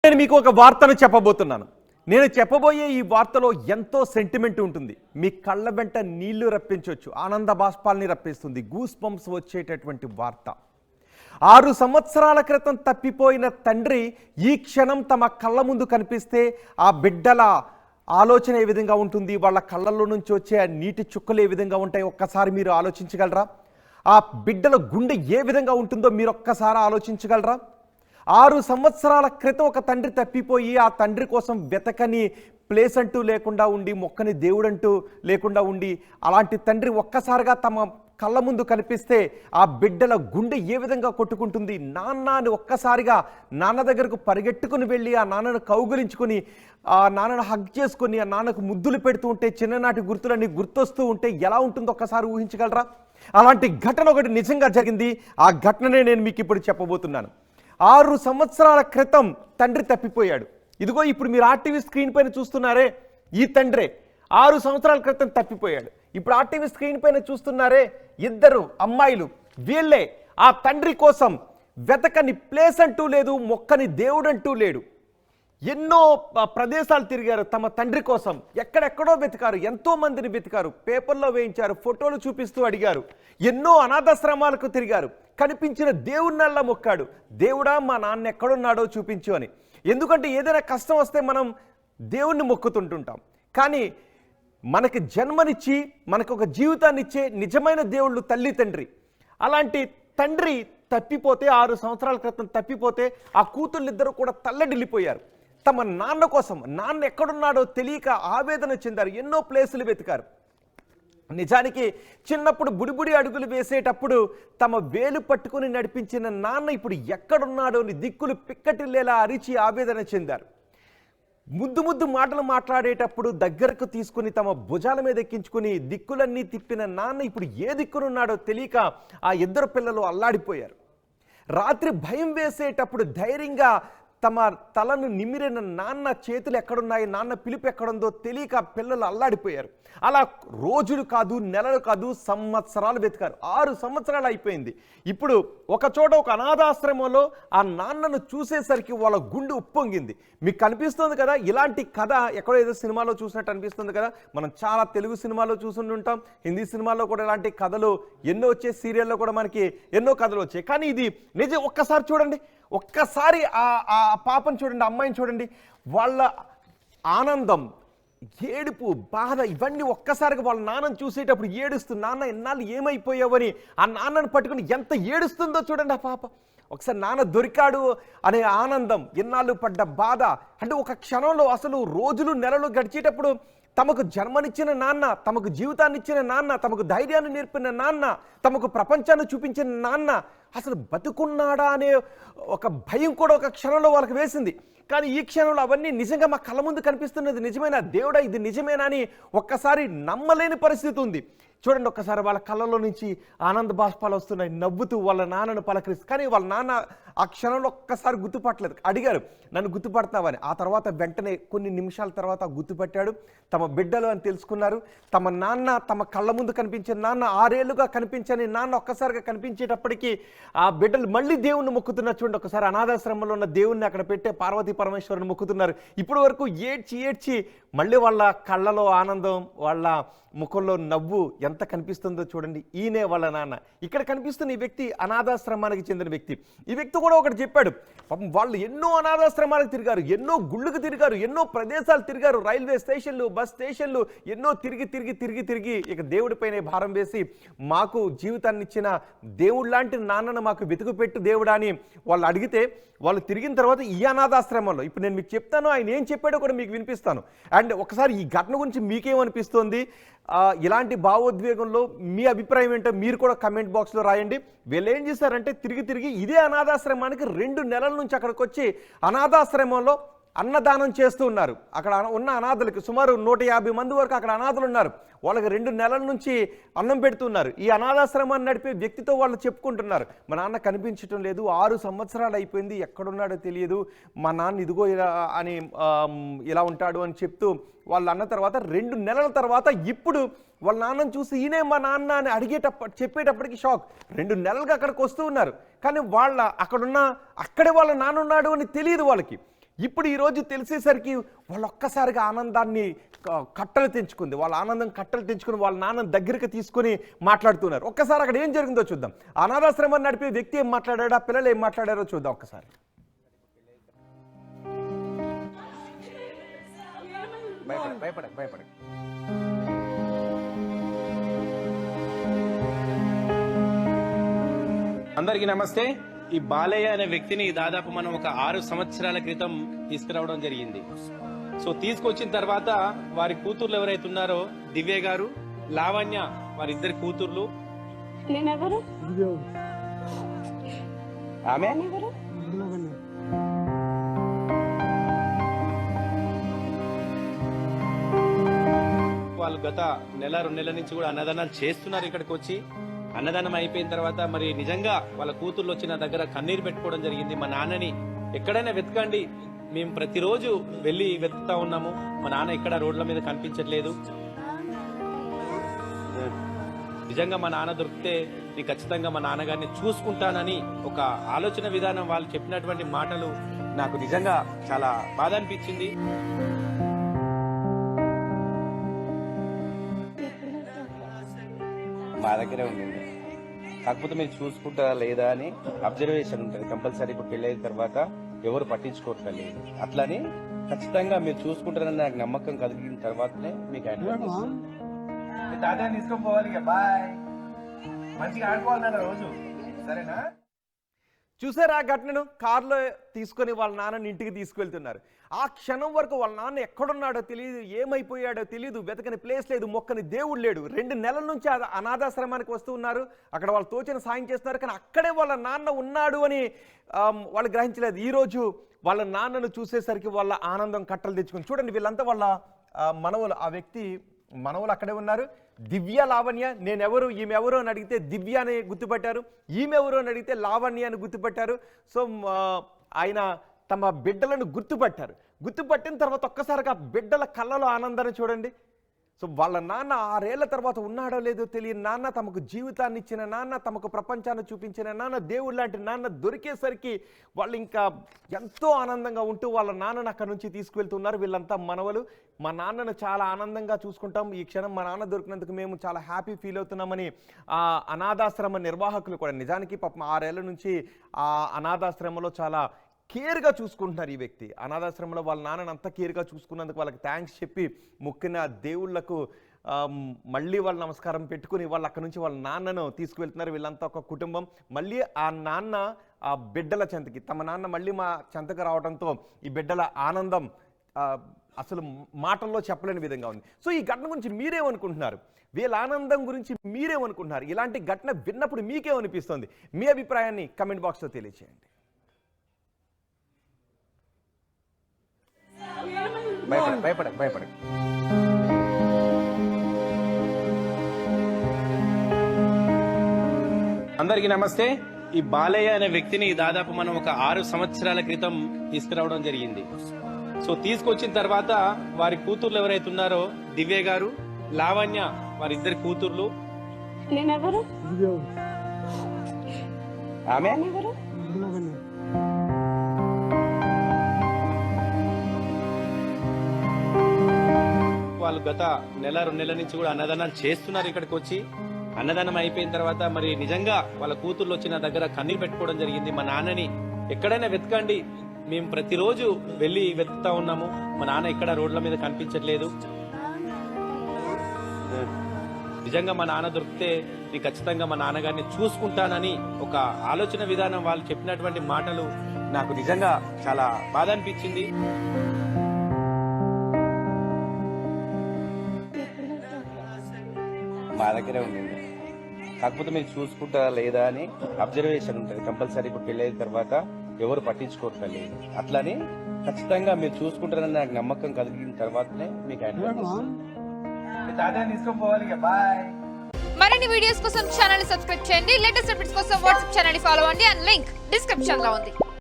నేను మీకు ఒక వార్తను చెప్పబోతున్నాను. నేను చెప్పబోయే ఈ వార్తలో ఎంతో సెంటిమెంట్ ఉంటుంది. మీ కళ్ళ వెంట నీళ్లు రప్పించవచ్చు, ఆనంద బాష్పాల్ని రప్పిస్తుంది, గూస్ బంప్స్ వచ్చేటటువంటి వార్త. 6 సంవత్సరాల క్రితం తప్పిపోయిన తండ్రి ఈ క్షణం తమ కళ్ళ ముందు కనిపిస్తే ఆ బిడ్డల ఆలోచన ఏ విధంగా ఉంటుంది, వాళ్ళ కళ్ళల్లో నుంచి వచ్చే ఆ నీటి చుక్కలు ఏ విధంగా ఉంటాయి ఒక్కసారి మీరు ఆలోచించగలరా? ఆ బిడ్డల గుండె ఏ విధంగా ఉంటుందో మీరు ఒక్కసారి ఆలోచించగలరా? 6 సంవత్సరాల క్రితం ఒక తండ్రి తప్పిపోయి ఆ తండ్రి కోసం వెతకని ప్లేస్ అంటూ లేకుండా ఉండి, మొక్కని దేవుడంటూ లేకుండా ఉండి, అలాంటి తండ్రి ఒక్కసారిగా తమ కళ్ళ ముందు కనిపిస్తే ఆ బిడ్డల గుండె ఏ విధంగా కొట్టుకుంటుంది. నాన్న అని ఒక్కసారిగా నాన్న దగ్గరకు పరిగెట్టుకుని వెళ్ళి ఆ నాన్నను కౌగులించుకొని ఆ నాన్నను హగ్ చేసుకొని ఆ నాన్నకు ముద్దులు పెడుతూ ఉంటే చిన్ననాటి గుర్తులన్నీ గుర్తొస్తూ ఉంటే ఎలా ఉంటుందో ఒక్కసారి ఊహించగలరా? అలాంటి ఘటన ఒకటి నిజంగా జరిగింది. ఆ ఘటననే నేను మీకు ఇప్పుడు చెప్పబోతున్నాను. 6 సంవత్సరాల క్రితం తండ్రి తప్పిపోయాడు. ఇదిగో ఇప్పుడు మీరు ఆర్టీవీ స్క్రీన్ పైన చూస్తున్నారే, ఈ తండ్రే 6 సంవత్సరాల క్రితం తప్పిపోయాడు. ఇప్పుడు ఆర్టీవీ స్క్రీన్ పైన చూస్తున్నారే, 2 అమ్మాయిలు, వీళ్ళే ఆ తండ్రి కోసం వెతకని ప్లేస్ అంటూ లేదు, మొక్కని దేవుడంటూ లేడు. ఎన్నో ప్రదేశాలు తిరిగారు తమ తండ్రి కోసం, ఎక్కడెక్కడో వెతికారు, ఎంతో మందిని వెతికారు, పేపర్లో వేయించారు, ఫోటోలు చూపిస్తూ అడిగారు, ఎన్నో అనాథాశ్రమాలకు తిరిగారు, కనిపించిన దేవుణ్ణల్లా మొక్కాడు, దేవుడా మా నాన్న ఎక్కడున్నాడో చూపించు అని. ఎందుకంటే ఏదైనా కష్టం వస్తే మనం దేవుణ్ణి మొక్కుతుంటుంటాం, కానీ మనకి జన్మనిచ్చి మనకు ఒక జీవితాన్ని ఇచ్చే నిజమైన దేవుళ్ళు తల్లి తండ్రి. అలాంటి తండ్రి తప్పిపోతే 6 సంవత్సరాల క్రితం తప్పిపోతే ఆ కూతుళ్ళిద్దరూ కూడా తల్లడిల్లిపోయారు. తమ నాన్న కోసం, నాన్న ఎక్కడున్నాడో తెలియక ఆవేదన చెందారు, ఎన్నో ప్లేసులు వెతికారు. నిజానికి చిన్నప్పుడు బుడిబుడి అడుగులు వేసేటప్పుడు తమ వేలు పట్టుకుని నడిపించిన నాన్న ఇప్పుడు ఎక్కడున్నాడో అని దిక్కులు పిక్కటిల్లేలా అరిచి ఆవేదన చెందారు. ముద్దు ముద్దు మాటలు మాట్లాడేటప్పుడు దగ్గరకు తీసుకుని తమ భుజాల మీద ఎక్కించుకుని దిక్కులన్నీ తిప్పిన నాన్న ఇప్పుడు ఏ దిక్కునున్నాడో తెలియక ఆ 2 పిల్లలు అల్లాడిపోయారు. రాత్రి భయం వేసేటప్పుడు ధైర్యంగా తమ తలను నిమిరిన నాన్న చేతులు ఎక్కడున్నాయి, నాన్న పిలుపు ఎక్కడుందో తెలియక పిల్లలు అల్లాడిపోయారు. అలా రోజులు కాదు, నెలలు కాదు, సంవత్సరాలు వెతికారు. 6 సంవత్సరాలు అయిపోయింది. ఇప్పుడు ఒక చోట ఒక అనాథాశ్రమంలో ఆ నాన్నను చూసేసరికి వాళ్ళ గుండె ఉప్పొంగింది. మీకు కనిపిస్తుంది కదా, ఇలాంటి కథ ఎక్కడో ఏదో సినిమాలో చూసినట్టు అనిపిస్తుంది కదా. మనం చాలా తెలుగు సినిమాలో చూసుండి ఉంటాం, హిందీ సినిమాలో కూడా ఇలాంటి కథలు ఎన్నో వచ్చే, సీరియల్లో కూడా మనకి ఎన్నో కథలు వచ్చాయి. కానీ ఇది నిజం. ఒక్కసారి చూడండి, ఒక్కసారి ఆ పాపను చూడండి, అమ్మాయిని చూడండి, వాళ్ళ ఆనందం, ఏడుపు, బాధ ఇవన్నీ ఒక్కసారిగా వాళ్ళ నాన్నను చూసేటప్పుడు ఏడుస్తూ, నాన్న ఎన్నాళ్ళు ఏమైపోయావని ఆ నాన్నను పట్టుకుని ఎంత ఏడుస్తుందో చూడండి ఆ పాప. ఒకసారి నాన్న దొరికాడు అనే ఆనందం, ఎన్నాళ్ళు పడ్డ బాధ, అంటే ఒక క్షణంలో అసలు రోజులు నెలలు గడిచేటప్పుడు తమకు జన్మనిచ్చిన నాన్న, తమకు జీవితాన్ని ఇచ్చిన నాన్న, తమకు ధైర్యాన్ని నేర్పిన నాన్న, తమకు ప్రపంచాన్ని చూపించిన నాన్న అసలు బతుకున్నాడా అనే ఒక భయం కూడా ఒక క్షణంలో వాళ్ళకి వేసింది. కానీ ఈ క్షణంలో అవన్నీ నిజంగా మా కళ్ళ ముందు కనిపిస్తున్నది నిజమేనా, దేవుడా ఇది నిజమేనా అని ఒక్కసారి నమ్మలేని పరిస్థితి ఉంది. చూడండి, ఒక్కసారి వాళ్ళ కళ్ళలో నుంచి ఆనంద బాష్పాలు వస్తున్నాయి, నవ్వుతూ వాళ్ళ నాన్నను పలకరిస్తారు. కానీ వాళ్ళ నాన్న ఆ క్షణంలో ఒక్కసారి గుర్తుపట్టలేదు. అడిగారు, నన్ను గుర్తుపడతావని. ఆ తర్వాత వెంటనే కొన్ని నిమిషాల తర్వాత గుర్తుపట్టాడు. తమ బిడ్డలు అని తెలుసుకున్నారు. తమ నాన్న, తమ కళ్ళ ముందు కనిపించిన నాన్న, 6 ఏళ్లుగా కనిపించని నాన్న ఒక్కసారిగా కనిపించేటప్పటికీ ఆ బిడ్డలు మళ్ళీ దేవుణ్ణి మొక్కుతున్నారు. చూడండి, ఒకసారి అనాథాశ్రమంలో ఉన్న దేవుణ్ణి అక్కడ పెట్టే పార్వతీ పరమేశ్వరుని మొక్కుతున్నారు. ఇప్పటి వరకు ఏడ్చి మళ్ళీ వాళ్ళ కళ్ళలో ఆనందం, వాళ్ళ ముఖంలో నవ్వు ఎంత కనిపిస్తుందో చూడండి. ఈయనే వాళ్ళ నాన్న. ఇక్కడ కనిపిస్తున్న ఈ వ్యక్తి అనాథాశ్రమానికి చెందిన వ్యక్తి. ఈ వ్యక్తి కూడా ఒకటి చెప్పాడు, వాళ్ళు ఎన్నో అనాథాశ్రమాలకు తిరిగారు, ఎన్నో గుళ్ళకు తిరిగారు, ఎన్నో ప్రదేశాలు తిరిగారు, రైల్వే స్టేషన్లు, బస్ స్టేషన్లు, ఎన్నో తిరిగి ఇక దేవుడిపైనే భారం వేసి మాకు జీవితాన్ని ఇచ్చిన దేవుడు లాంటి నాన్నను మాకు వెతుకుపెట్టు దేవుడా అని వాళ్ళు అడిగితే, వాళ్ళు తిరిగిన తర్వాత ఈ అనాథాశ్రమంలో ఇప్పుడు నేను మీకు చెప్తాను, ఆయన ఏం చెప్పాడో కూడా మీకు వినిపిస్తాను. అండ్ ఒకసారి ఈ ఘటన గురించి మీకేమనిపిస్తుంది, ఇలాంటి భావోద్వేగంలో మీ అభిప్రాయం ఏంటో మీరు కూడా కమెంట్ బాక్స్లో రాయండి. వీళ్ళు ఏం చేశారంటే తిరిగి ఇదే అనాథాశ్రమానికి 2 నెలల నుంచి అక్కడికి వచ్చి అనాథాశ్రమంలో అన్నదానం చేస్తూ ఉన్నారు. అక్కడ ఉన్న అనాథలకు సుమారు 150 మంది వరకు అక్కడ అనాథలు ఉన్నారు. వాళ్ళకి 2 నెలల నుంచి అన్నం పెడుతున్నారు. ఈ అనాథాశ్రమాన్ని నడిపే వ్యక్తితో వాళ్ళు చెప్పుకుంటున్నారు, మా నాన్న కనిపించడం లేదు, 6 సంవత్సరాలు అయిపోయింది, ఎక్కడున్నాడో తెలియదు, మా నాన్న ఇదిగో ఇలా అని ఇలా ఉంటాడు అని చెప్తూ వాళ్ళు అన్న తర్వాత 2 నెలల తర్వాత ఇప్పుడు వాళ్ళ నాన్నను చూసి ఈయనే మా నాన్న అని చెప్పేటప్పటికి షాక్. 2 నెలలుగా అక్కడికి వస్తూ ఉన్నారు, కానీ అక్కడే వాళ్ళ నాన్న ఉన్నాడు అని తెలియదు వాళ్ళకి. ఇప్పుడు ఈరోజు తెలిసేసరికి వాళ్ళు ఒక్కసారిగా ఆనందాన్ని కట్టలు తెంచుకుంది. వాళ్ళ ఆనందం కట్టలు తెంచుకుని వాళ్ళ నాన్న దగ్గరికి తీసుకుని మాట్లాడుతున్నారు. ఒక్కసారి అక్కడ ఏం జరిగిందో చూద్దాం. అనాథాశ్రమం నడిపే వ్యక్తి ఏం మాట్లాడాడో, ఆ పిల్లలు ఏం మాట్లాడారో చూద్దాం ఒక్కసారి. అందరికీ నమస్తే. ఈ బాలయ్య అనే వ్యక్తిని దాదాపు మనం ఒక 6 సంవత్సరాల క్రితం తీసుకురావడం జరిగింది. సో తీసుకొచ్చిన తర్వాత వారి కూతుర్లు ఎవరైతే ఉన్నారో దివ్య గారు, లావణ్య, వారిద్దరి కూతుర్లు. ఆమె వాళ్ళు గత 1-2 నెలల నుంచి కూడా అన్నదానాలు చేస్తున్నారు. ఇక్కడికి వచ్చి అన్నదానం అయిపోయిన తర్వాత మరి నిజంగా వాళ్ళ కూతుర్లు వచ్చి నా దగ్గర కన్నీరు పెట్టుకోవడం జరిగింది. మా నాన్నని ఎక్కడైనా వెతకండి, మేము ప్రతిరోజు వెళ్ళి వెతుకుతా ఉన్నాము, మా నాన్న ఎక్కడ రోడ్ల మీద కనిపించట్లేదు. నిజంగా మా నాన్న దొరికితే నేను ఖచ్చితంగా మా నాన్నగారిని చూసుకుంటానని ఒక ఆలోచన విధానం, వాళ్ళు చెప్పినటువంటి మాటలు నాకు నిజంగా చాలా బాధ అనిపించింది. మా దగ్గరే ఉండింది, కాకపోతే మీరు చూసుకుంటారా లేదా అని అబ్జర్వేషన్ ఉంటుంది కంపల్సరీ. ఇప్పుడు పెళ్లి అయిన తర్వాత ఎవరు పట్టించుకోవట్లేదు, అట్లని ఖచ్చితంగా మీరు చూసుకుంటారని నాకు నమ్మకం కలిగిన తర్వాతనే మీకు దాదాపు తీసుకొని పోవాలి. బాయ్, మంచిగా ఆడుకోవాలి రోజు, సరేనా? చూసారా ఆ ఘటనను? కారులో తీసుకొని వాళ్ళ నాన్నని ఇంటికి తీసుకువెళ్తున్నారు. ఆ క్షణం వరకు వాళ్ళ నాన్న ఎక్కడున్నాడో తెలియదు, ఏమైపోయాడో తెలియదు, వెతకని ప్లేస్ లేదు, మొక్కని దేవుడు లేడు. 2 నెలల నుంచి అనాథాశ్రమానికి వస్తూ ఉన్నారు, అక్కడ వాళ్ళు తోచిన సాయం చేస్తున్నారు, కానీ అక్కడే వాళ్ళ నాన్న ఉన్నాడు అని వాళ్ళు గ్రహించలేదు. ఈరోజు వాళ్ళ నాన్నను చూసేసరికి వాళ్ళ ఆనందం కట్టలు తెచ్చుకుని చూడండి. వీళ్ళంతా వాళ్ళ మనవలు, ఆ వ్యక్తి మనవలు అక్కడే ఉన్నారు. దివ్య, లావణ్య. నేనెవరు, ఈమెవరు అని అడిగితే దివ్య అని గుర్తుపట్టారు, ఈమెవరు అని అడిగితే లావణ్య అని గుర్తుపట్టారు. సో ఆయన తమ బిడ్డలను గుర్తుపట్టిన తర్వాత ఒక్కసారిగా బిడ్డల కళ్ళలో ఆనందాన్ని చూడండి. సో వాళ్ళ నాన్న 6 ఏళ్ల తర్వాత ఉన్నాడో లేదో తెలియని నాన్న, తమకు జీవితాన్ని ఇచ్చిన నాన్న, తమకు ప్రపంచాన్ని చూపించిన నాన్న, దేవుడు లాంటి నాన్న దొరికేసరికి వాళ్ళు ఇంకా ఎంతో ఆనందంగా ఉంటూ వాళ్ళ నాన్నను అక్కడి నుంచి తీసుకువెళ్తున్నారు. వీళ్ళంతా మనవలు. మా నాన్నను చాలా ఆనందంగా చూసుకుంటాం, ఈ క్షణం మా నాన్న దొరికినందుకు మేము చాలా హ్యాపీ ఫీల్ అవుతున్నామని ఆ అనాథాశ్రమ నిర్వాహకులు కూడా, నిజానికి పాపం 6 ఏళ్ల నుంచి ఆ అనాథాశ్రమంలో చాలా కేర్గా చూసుకుంటున్నారు. ఈ వ్యక్తి అనాథాశ్రమంలో వాళ్ళ నాన్నని అంత కేర్గా చూసుకున్నందుకు వాళ్ళకి థ్యాంక్స్ చెప్పి మొక్కిన దేవుళ్లకు మళ్ళీ వాళ్ళు నమస్కారం పెట్టుకుని వాళ్ళు అక్కడి నుంచి వాళ్ళ నాన్నను తీసుకువెళ్తున్నారు. వీళ్ళంతా ఒక కుటుంబం. మళ్ళీ ఆ నాన్న ఆ బిడ్డల చెంతకి, తమ నాన్న మళ్ళీ మా చెంతకు రావడంతో ఈ బిడ్డల ఆనందం అసలు మాటల్లో చెప్పలేని విధంగా ఉంది. సో ఈ ఘటన గురించి మీరేమనుకుంటున్నారు? వీళ్ళ ఆనందం గురించి మీరేమనుకుంటున్నారు? ఇలాంటి ఘటన విన్నప్పుడు మీకేమనిపిస్తుంది? మీ అభిప్రాయాన్ని కమెంట్ బాక్స్లో తెలియజేయండి. భయపడ అందరికీ నమస్తే. ఈ బాలయ్య అనే వ్యక్తిని దాదాపు మనం ఒక 6 సంవత్సరాల క్రితం తీసుకురావడం జరిగింది. సో తీసుకొచ్చిన తర్వాత వారి కూతుర్లు ఎవరైతే ఉన్నారో దివ్య గారు, లావణ్య, వారిద్దరి కూతుర్లు. ఆమె వాళ్ళు గత 1-2 నెలల నుంచి కూడా అన్నదానాలు చేస్తున్నారు. ఇక్కడికి వచ్చి అన్నదానం అయిపోయిన తర్వాత మరి నిజంగా వాళ్ళ కూతుర్లు వచ్చి నా దగ్గర కన్నీరు పెట్టుకోవడం జరిగింది. మా నాన్నని ఎక్కడైనా వెతకండి, మేము ప్రతిరోజు వెళ్ళి వెతుకుతా ఉన్నాము, మా నాన్న ఎక్కడ రోడ్ల మీద కనిపించట్లేదు. నిజంగా మా నాన్న దొరికితే నేను ఖచ్చితంగా మా నాన్నగారిని చూసుకుంటానని ఒక ఆలోచన విధానం, వాళ్ళు చెప్పినటువంటి మాటలు నాకు నిజంగా చాలా బాధ అనిపించింది. మా దగ్గరే ఉండింది, కాకపోతే మీరు చూసుకుంటారా లేదా అని అబ్జర్వేషన్ ఉంటుంది కంపల్సరీ. ఇప్పుడు పెళ్లి అయిన తర్వాత ఎవరు పట్టించుకోవట్లేదు, అట్లని ఖచ్చితంగా మీరు చూసుకుంటారని నాకు నమ్మకం కలిగిన తర్వాతనే మీకు దాదాపు తీసుకొని పోవాలి. బాయ్. మరిన్ని వీడియోస్ కోసం ఛానల్ సబ్స్క్రైబ్ చేయండి. లేటెస్ట్ అప్డేట్స్ కోసం వాట్సాప్ ఛానల్ ఫాలో అవ్వండి. అండ్ లింక్ డిస్క్రిప్షన్ లో ఉంది.